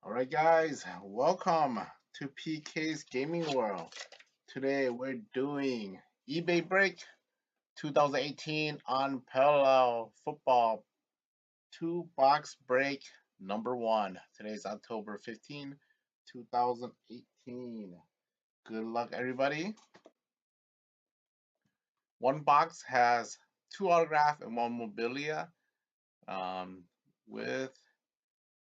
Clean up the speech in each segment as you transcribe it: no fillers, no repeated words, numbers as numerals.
Alright guys, welcome to PK's Gaming World. Today we're doing eBay break 2018 Unparalleled Football 2-box break number 1. Today's October 15, 2018. Good luck everybody. One box has 2 autograph and 1 mobilia with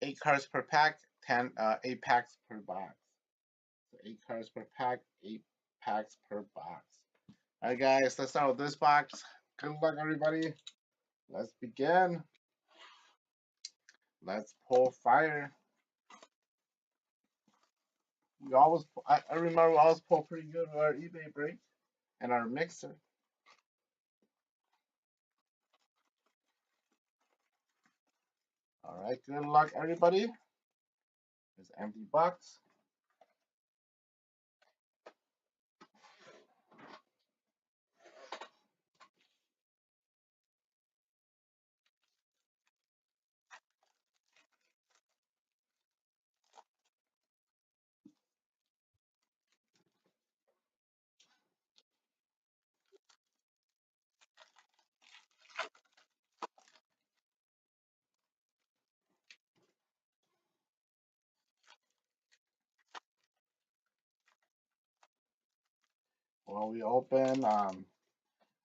8 cards per pack, 8 packs per box. So 8 cards per pack, 8 packs per box. Alright guys, let's start with this box. Good luck everybody. Let's begin. Let's pull fire. I remember we always pull pretty good with our eBay break and our mixer. Alright, good luck everybody. There's an empty box. Well, we open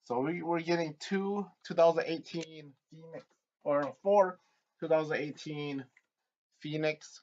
so we're getting 2018 Phoenix or 2018 Phoenix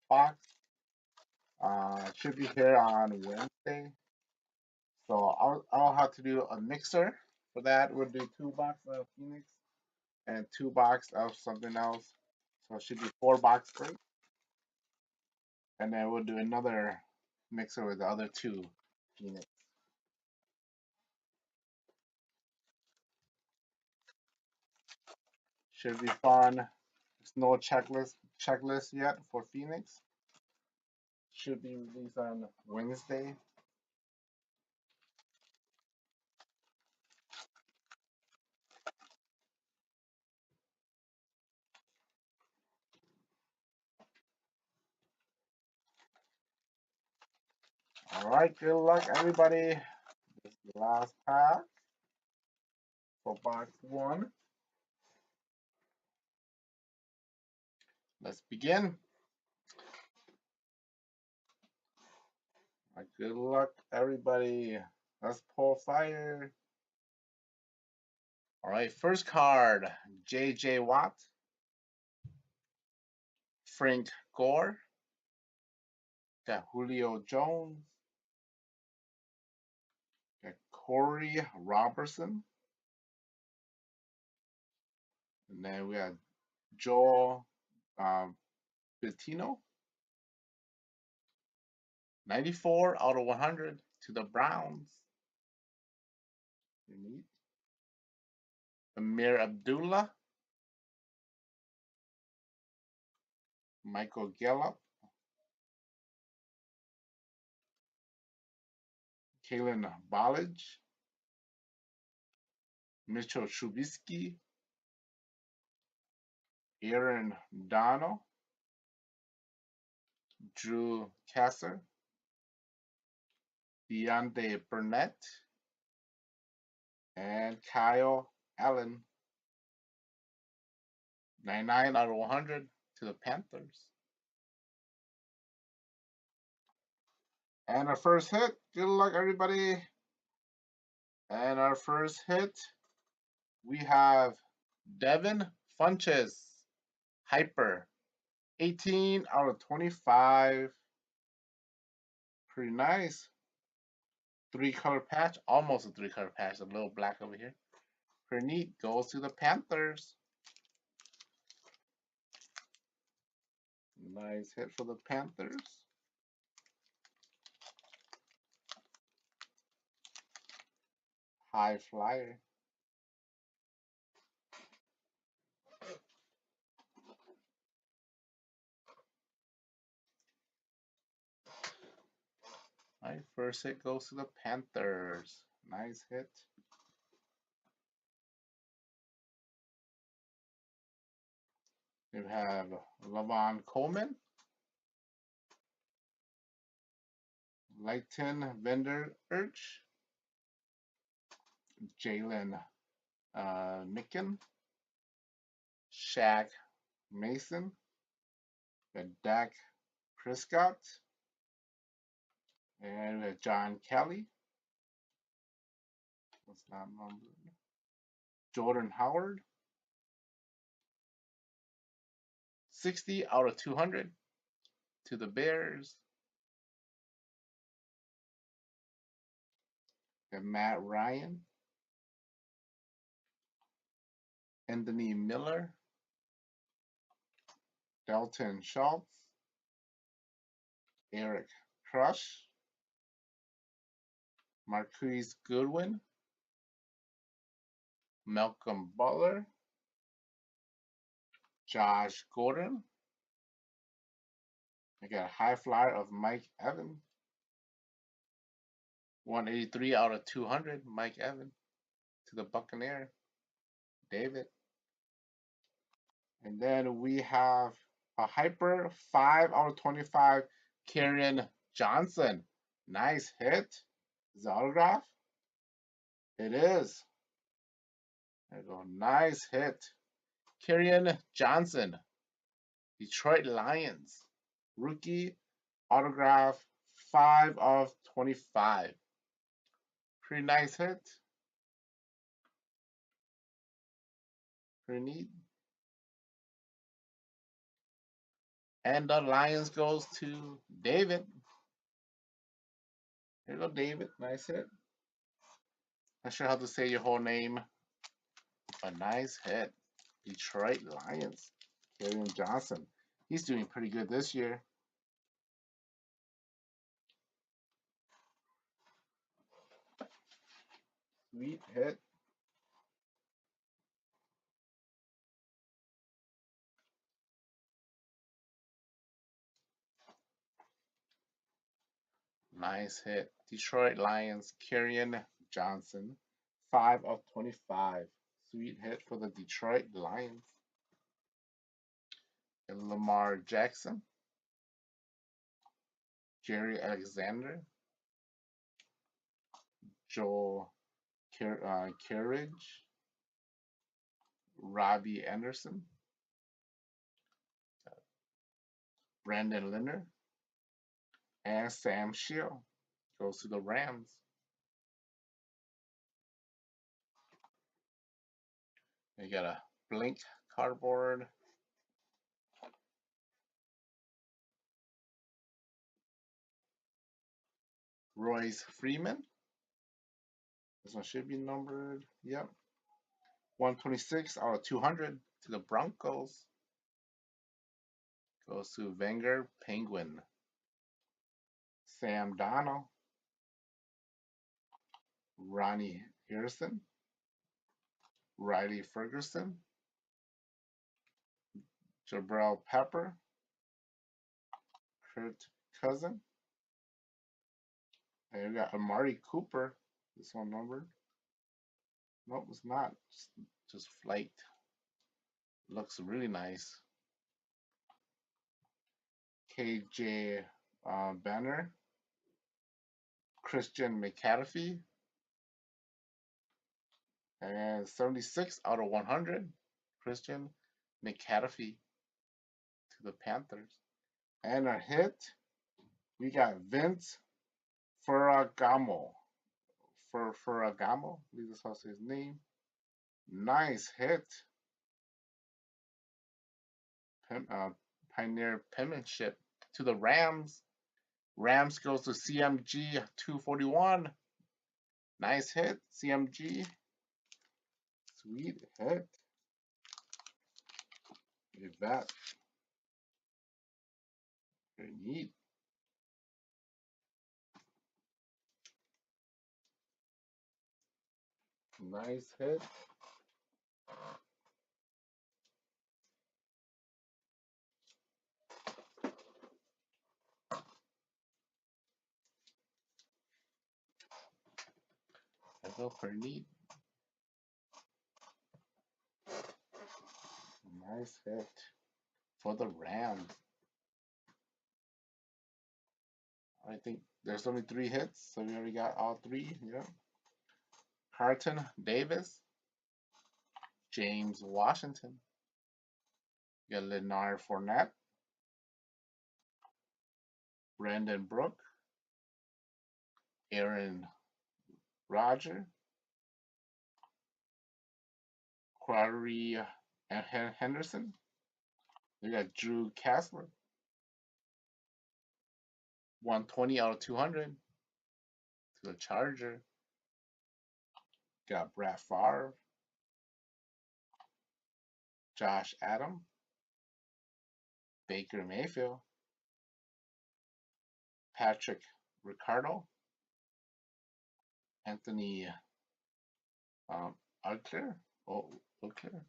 box. Should be here on Wednesday. So I'll have to do a mixer for that. We'll do 2 boxes of Phoenix and 2 boxes of something else. So it should be 4 box break. And then we'll do another mixer with the other 2 Phoenix. Should be fun. There's no checklist yet for Phoenix. Should be released on Wednesday. Alright, good luck everybody. This is the last pack for box 1. Let's begin. Good luck everybody. Let's pull fire. Alright, first card, J.J. Watt, Frank Gore, got Julio Jones, got Corey Robertson, and then we got Joel Bettino, 94 out of 100 to the Browns. Unique. Amir Abdullah, Michael Gallup, Kalen Ballage, Mitchell Trubisky, Aaron Donald, Drew Kasser, Deontay Burnett, and Kyle Allen. 99 out of 100 to the Panthers. And our first hit. Good luck, everybody. And our first hit, we have Devin Funches, Hyper. 18 out of 25. Pretty nice. 3-color patch. Almost a 3-color patch. A little black over here. Pretty neat. Goes to the Panthers. Nice hit for the Panthers. High flyer. My first hit goes to the Panthers. Nice hit. We have Lavon Coleman, Leighton Vander Urch, Jalen Micken, Shaq Mason, Dak Prescott, and John Kelly. That's not numbered. Jordan Howard, 60 out of 200 to the Bears. And Matt Ryan, Anthony Miller, Dalton Schultz, Eric Crush, Marquise Goodwin, Malcolm Butler, Josh Gordon. I got a high flyer of Mike Evans, 183 out of 200. Mike Evans to the Buccaneer, David. And then we have a hyper 5 out of 25. Kieran Johnson. Nice hit. Is it autograph? It is. There you go. Nice hit. Kieran Johnson. Detroit Lions. Rookie autograph 5 of 25. Pretty nice hit. Pretty neat. And the Lions goes to David. There you go, David. Nice hit. Not sure how to say your whole name. A nice hit. Detroit Lions. Kieran Johnson. He's doing pretty good this year. Sweet hit. Nice hit. Detroit Lions. Kieran Johnson. 5 of 25. Sweet hit for the Detroit Lions. And Lamar Jackson. Jerry Alexander. Joel Carriage. Robbie Anderson. Brandon Linder. And Sam Shield goes to the Rams. You got a blank cardboard. Royce Freeman. This one should be numbered. Yep. 126 out of 200 to the Broncos. Goes to Wenger Penguin. Sam Darnold. Ronnie Harrison. Riley Ferguson. Jabril Pepper. Kurt Cousin. And we got Amari Cooper. This one numbered. Nope, it's not. Just flight. Looks really nice. KJ Banner. Christian McCaffrey. And 76 out of 100. Christian McCaffrey to the Panthers. And a hit, we got Vince Ferragamo. Ferragamo, I believe that's how to say his name. Nice hit. Pioneer penmanship to the Rams. Rams goes to CMG 241. Nice hit, CMG. Sweet hit. Look at that. Very neat. Nice hit. That's all pretty neat. Nice hit for the Rams. I think there's only 3 hits, so we already got all 3. Yeah. Carlton Davis, James Washington, you got Leonard Fournette, Brandon Brooke, Aaron Rodgers, Quarry Henderson. You got Drew Casper, 120 out of 200 to the Charger. Got Brad Favre, Josh Adam, Baker Mayfield, Patrick Ricardo, Anthony um, Uckler, Uckler,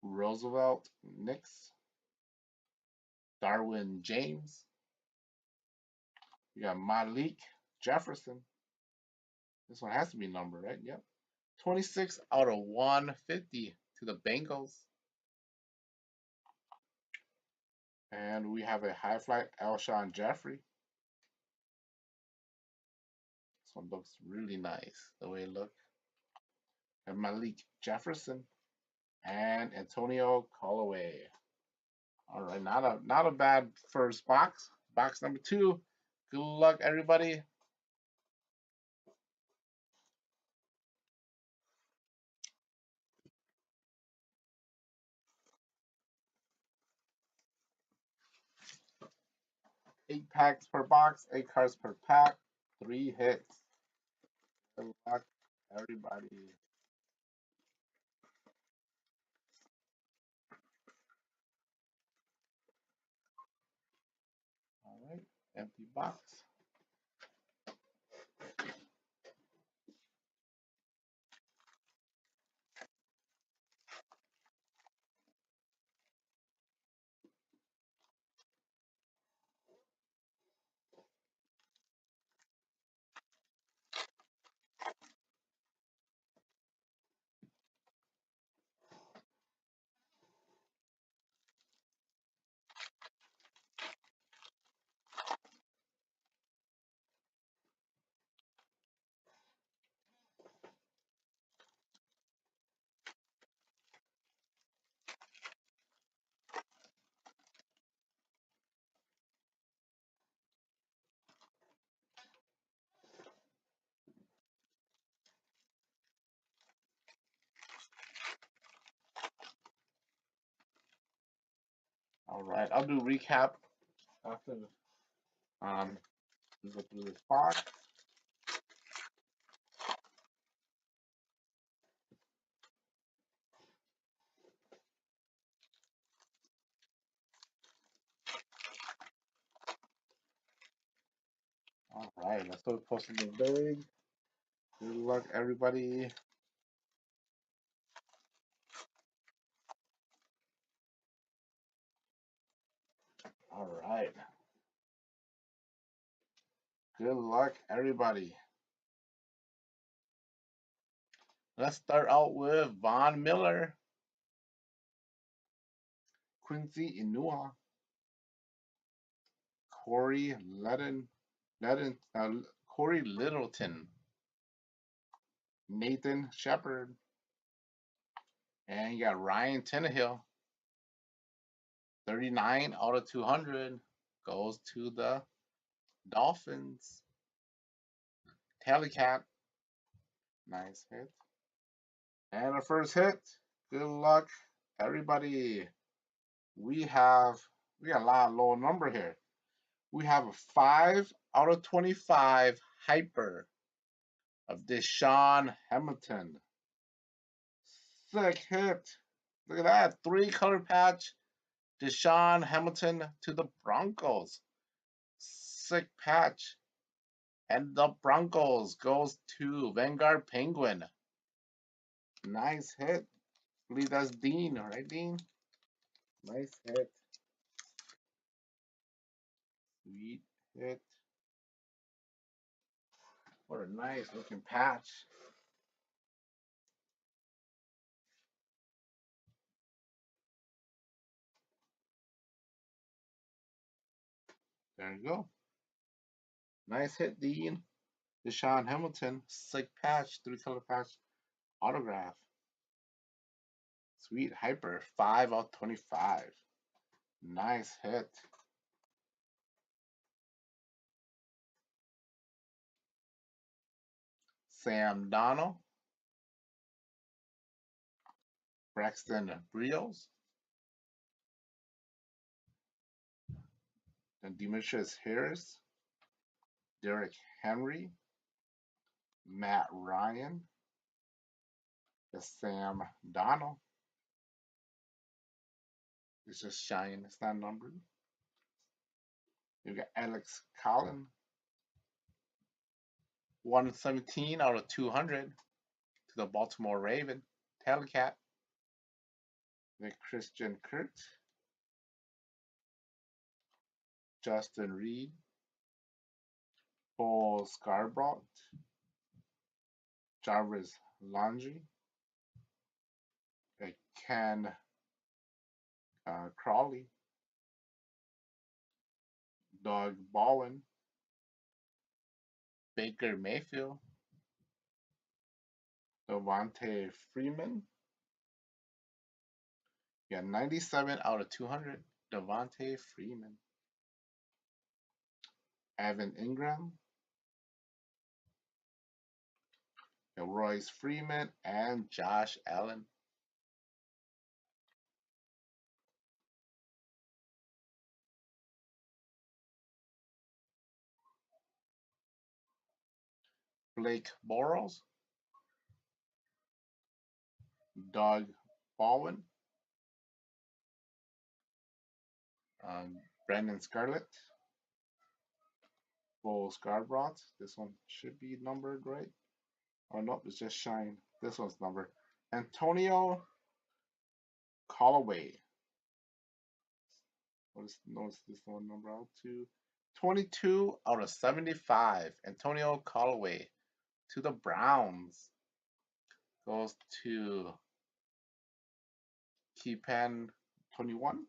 Roosevelt Nix, Darwin James. You got Malik Jefferson. This one has to be numbered, right? Yep. 26 out of 150 to the Bengals. And we have a high flight Alshon Jeffrey. This one looks really nice, the way it looks. And Malik Jefferson and Antonio Callaway. All right, not a bad first box. Box number 2. Good luck, everybody. Eight packs per box, 8 cards per pack, 3 hits. Good luck, everybody. All right, empty box. All right, I'll do recap after we go through this box. All right, let's start posting the big. Good luck, everybody. All right. Good luck, everybody. Let's start out with Von Miller, Quincy Inua, Corey Corey Littleton, Nathan Shepard, and you got Ryan Tannehill. 39 out of 200 goes to the Dolphins. Tallycat, nice hit. And our first hit. Good luck, everybody. We got a lot of low number here. We have a 5 out of 25 hyper of Deshaun Hamilton. Sick hit. Look at that. 3-color patch. Deshaun Hamilton to the Broncos. Sick patch. And the Broncos goes to Vanguard Penguin. Nice hit. I believe that's Dean, right, Dean? Nice hit. Sweet hit. What a nice looking patch. There you go. Nice hit, Dean. Deshaun Hamilton, sick patch, 3-color patch, autograph. Sweet Hyper, 5 out of 25. Nice hit. Sam Donald, Braxton Brios, and Demetrius Harris, Derrick Henry, Matt Ryan, the Sam Donald. It's just shine, it's not numbered. You got Alex Collin, 117 out of 200 to the Baltimore Raven. Telecat. The Christian Kurt, Justin Reed, Paul Scarborough, Jarvis Landry, Ken Crawley, Doug Bowen, Baker Mayfield, Devontae Freeman. Yeah, 97 out of 200, Devontae Freeman. Evan Ingram, Royce Freeman, and Josh Allen. Blake Bortles, Doug Bowen, Brandon Scarlett, Bo Scarborough. This one should be numbered, right? Oh, no, it's just shine. This one's numbered. Antonio Callaway. Notice this one number out to 22 out of 75. Antonio Callaway to the Browns. Goes to Keepan 21.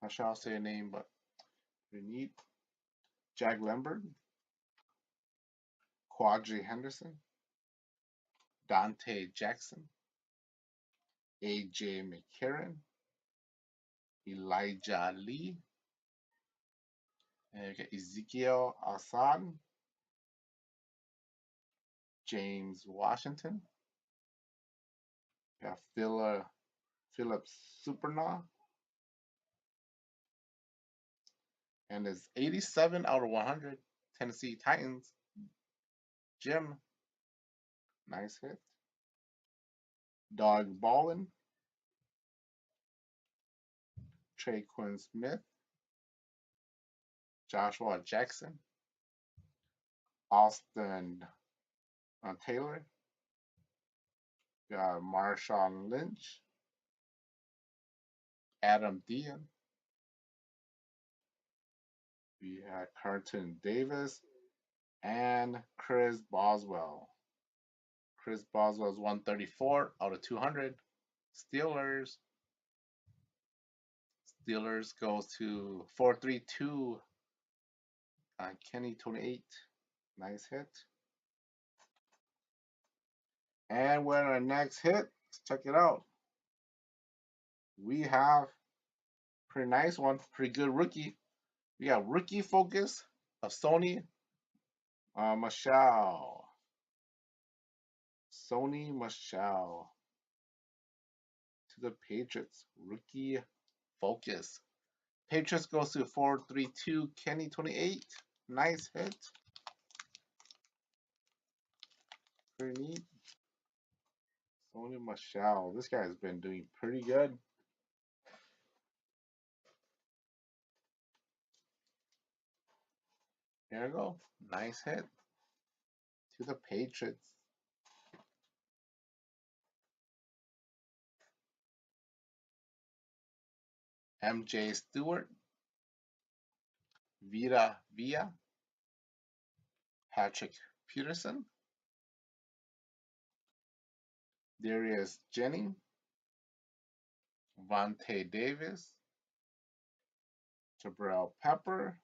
Not sure I'll say a name, but pretty neat. Jack Lambert, Quadri Henderson, Dante Jackson, AJ McCarron, Elijah Lee, and you get Ezekiel Assad, James Washington, you got Philip Supernaw, and it's 87 out of 100. Tennessee Titans, Jim, nice hit. Doug Baldwin, Traquan Smith, Joshua Jackson, Austin Taylor, Marshawn Lynch, Adam Dean, we had Carlton Davis, and Chris Boswell. Chris Boswell's 134 out of 200. Steelers. Steelers goes to 432. Kenny 28. Nice hit. And when our next hit, let's check it out. We have pretty nice one, pretty good rookie. We got rookie focus of Sony Michel. Sony Michel to the Patriots. Rookie focus. Patriots goes to 432. Kenny 28. Nice hit. Pretty neat. Sony Michel. This guy's been doing pretty good. There you go. Nice hit to the Patriots. MJ Stewart. Vita Villa. Patrick Peterson. Darius Jennings. Vontae Davis. Jabril Pepper.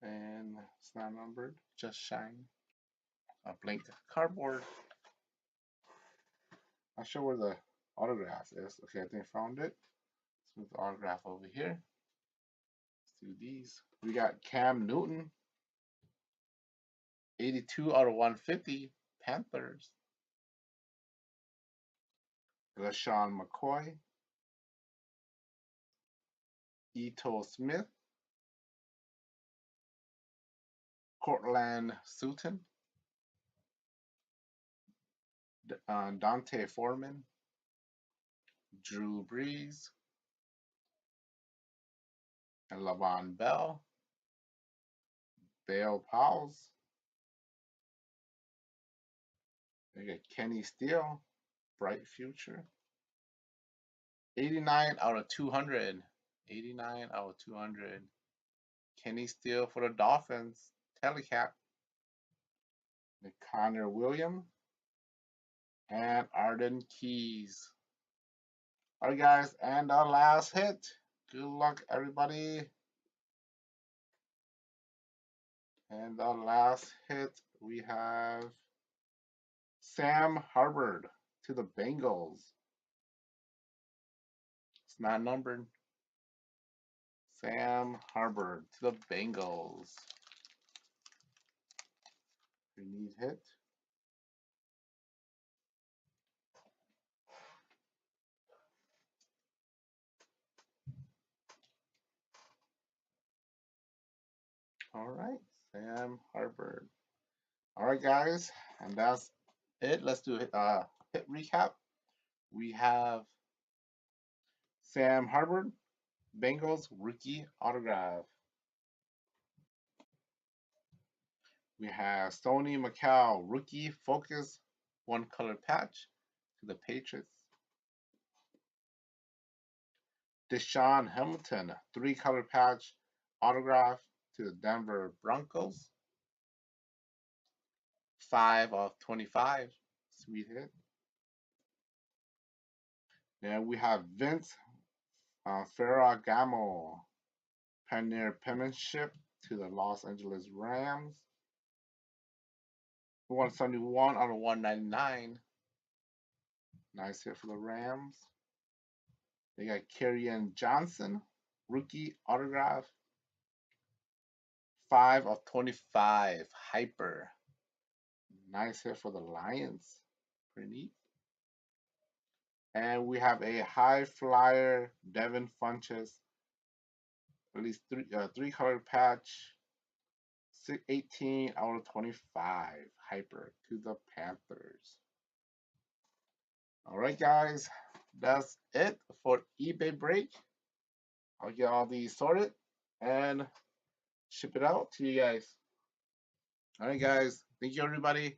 And it's not numbered, just shine. A blank cardboard. Not sure where the autograph is. Okay, I think I found it. Let's move the autograph over here. Let's do these. We got Cam Newton, 82 out of 150, Panthers. LaShawn McCoy, Ito Smith, Cortland Sutton, Dante Foreman, Drew Brees, and Lavon Bell, Dale Powles. We got Kenny Steele, Bright Future. 89 out of 200. 89 out of 200. Kenny Steele for the Dolphins, Telecat. Connor Williams and Arden Keys. All right, guys, and our last hit. Good luck, everybody. And the last hit, we have Sam Hubbard to the Bengals. It's not numbered. Sam Hubbard to the Bengals. We need hit. All right, Sam Hubbard. All right, guys, and that's it. Let's do hit recap. We have Sam Hubbard, Bengals rookie autograph. We have Sony Michel, rookie focus, one color patch to the Patriots. Deshaun Hamilton, three color patch autograph to the Denver Broncos. 5 of 25. Sweet hit. Then we have Vince Ferragamo, Pioneer Penmanship to the Los Angeles Rams. 171 out of 199. Nice hit for the Rams. They got Kerryon Johnson, rookie autograph. 5 of 25. Hyper. Nice hit for the Lions. Pretty neat. And we have a high flyer Devin Funches, at least three color patch. 18 out of 25. Hyper to the Panthers. All right, guys, that's it for eBay break. I'll get all these sorted and ship it out to you guys. All right, guys. Thank you, everybody.